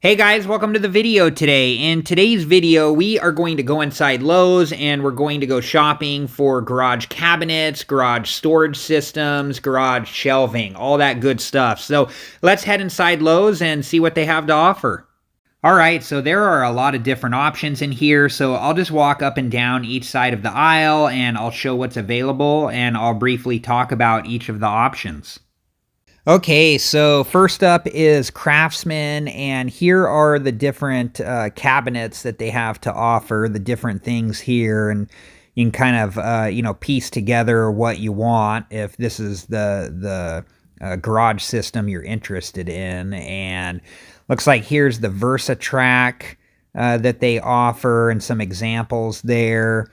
Hey guys, welcome to the video today. In today's video, we are going to go inside Lowe's and we're going to go shopping for garage cabinets, garage storage systems, garage shelving, all that good stuff. So let's head inside Lowe's and see what they have to offer. All right, so there are a lot of different options in here, so I'll just walk up and down each side of the aisle and I'll show what's available and I'll briefly talk about each of the options. Okay, so first up is Craftsman, and here are the different cabinets that they have to offer, the different things here, and you can kind of, piece together what you want if this is the garage system you're interested in. And looks like here's the VersaTrack that they offer and some examples there.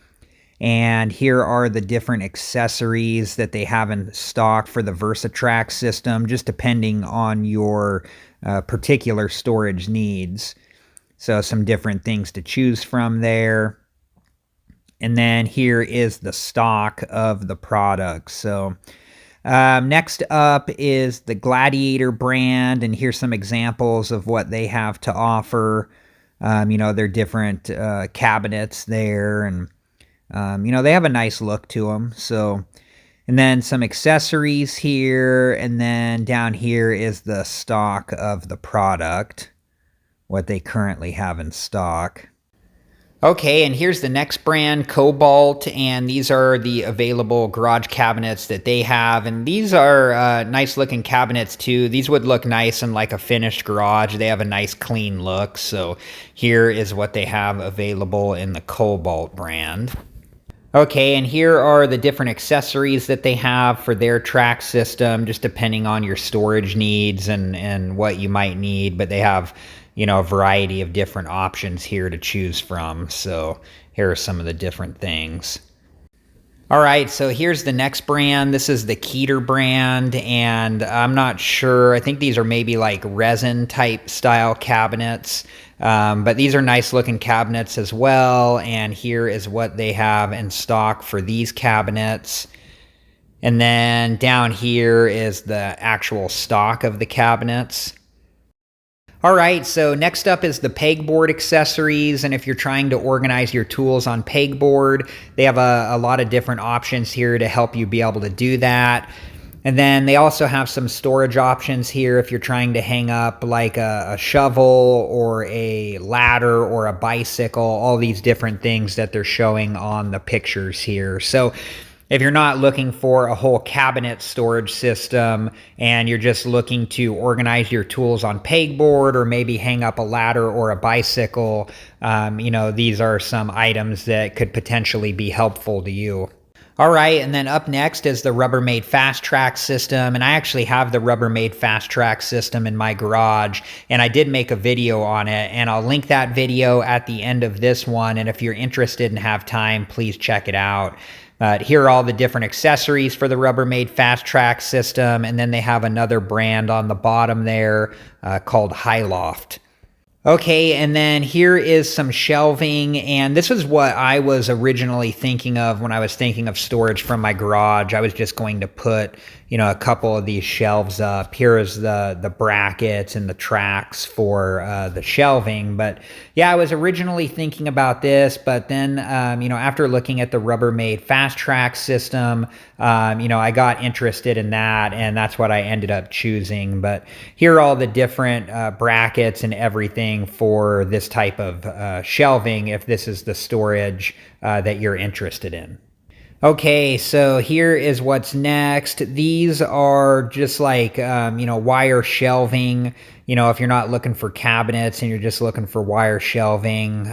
And here are the different accessories that they have in stock for the VersaTrack system, just depending on your particular storage needs. So some different things to choose from there. And then here is the stock of the product. So next up is the Gladiator brand, and here's some examples of what they have to offer. Their different cabinets there, and they have a nice look to them. So, and then some accessories here, and then down here is the stock of the product, what they currently have in stock. Okay, and here's the next brand, Cobalt, and these are the available garage cabinets that they have, and these are nice looking cabinets too. These would look nice in like a finished garage. They have a nice clean look. So here is what they have available in the Cobalt brand. Okay, and here are the different accessories that they have for their track system, just depending on your storage needs and what you might need. But they have, a variety of different options here to choose from. So here are some of the different things. All right, so here's the next brand. This is the Keeter brand, and I'm not sure. I think these are maybe like resin type style cabinets, but these are nice looking cabinets as well. And here is what they have in stock for these cabinets. And then down here is the actual stock of the cabinets. All right, so next up is the pegboard accessories, and if you're trying to organize your tools on pegboard, they have a lot of different options here to help you be able to do that. And then they also have some storage options here if you're trying to hang up like a shovel or a ladder or a bicycle, all these different things that they're showing on the pictures here. So if you're not looking for a whole cabinet storage system and you're just looking to organize your tools on pegboard or maybe hang up a ladder or a bicycle, these are some items that could potentially be helpful to you. All right, and then up next is the Rubbermaid Fast Track system, and I actually have the Rubbermaid Fast Track system in my garage, and I did make a video on it, and I'll link that video at the end of this one, and if you're interested and have time, please check it out. Here are all the different accessories for the Rubbermaid Fast Track system, and then they have another brand on the bottom there called High Loft. Okay, and then here is some shelving, and this is what I was originally thinking of when I was thinking of storage from my garage. I was just going to put, a couple of these shelves up. Here is the brackets and the tracks for the shelving, but yeah, I was originally thinking about this, but then, after looking at the Rubbermaid Fast Track system, I got interested in that, and that's what I ended up choosing. But here are all the different brackets and everything for this type of shelving if this is the storage that you're interested in. Okay, so here is what's next. These are just like, wire shelving. If you're not looking for cabinets and you're just looking for wire shelving,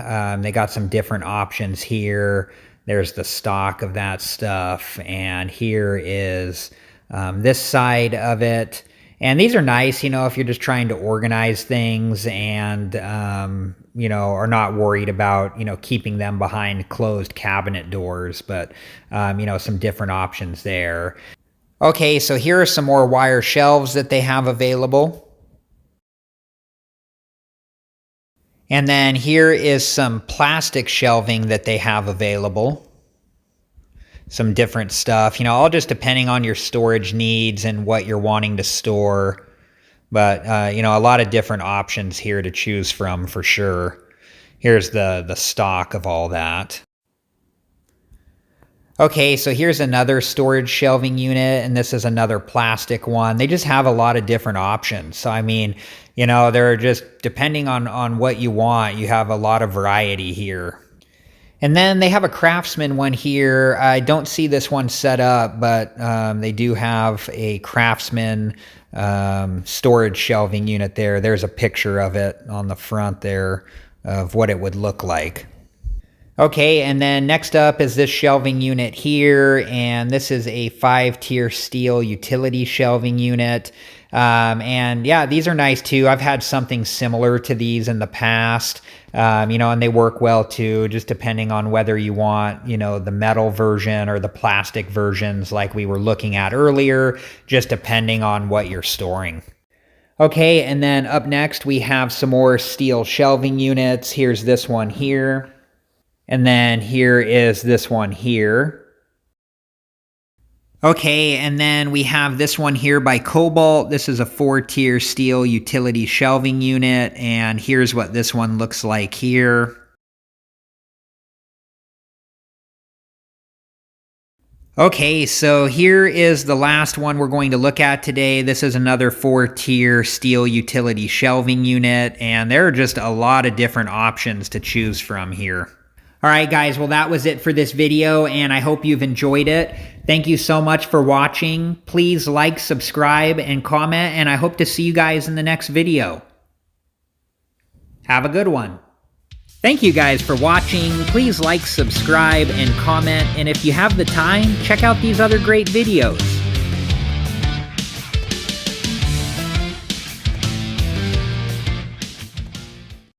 they got some different options here. There's the stock of that stuff, and here is this side of it. And these are nice, if you're just trying to organize things and, are not worried about, keeping them behind closed cabinet doors, but, some different options there. Okay, so here are some more wire shelves that they have available. And then here is some plastic shelving that they have available. Some different stuff, all just depending on your storage needs and what you're wanting to store. But, you know, a lot of different options here to choose from for sure. Here's the stock of all that. Okay, so here's another storage shelving unit, and this is another plastic one. They just have a lot of different options. So, I mean, you know, they're just, depending on what you want, you have a lot of variety here. And then they have a Craftsman one here. I don't see this one set up, but they do have a Craftsman storage shelving unit there. There's a picture of it on the front there of what it would look like. Okay, and then next up is this shelving unit here, and this is a 5-tier steel utility shelving unit. And yeah, these are nice too. I've had something similar to these in the past, you know, and they work well too, just depending on whether you want, you know, the metal version or the plastic versions like we were looking at earlier, just depending on what you're storing. Okay, and then up next we have some more steel shelving units. Here's this one here. And then here is this one here. Okay, and then we have this one here by Cobalt. This is a 4-tier steel utility shelving unit, and here's what this one looks like here. Okay, so here is the last one we're going to look at today. This is another 4-tier steel utility shelving unit, and there are just a lot of different options to choose from here. All right, guys, well, that was it for this video, and I hope you've enjoyed it. Thank you so much for watching. Please like, subscribe, and comment, and I hope to see you guys in the next video. Have a good one. Thank you guys for watching. Please like, subscribe, and comment, and if you have the time, check out these other great videos.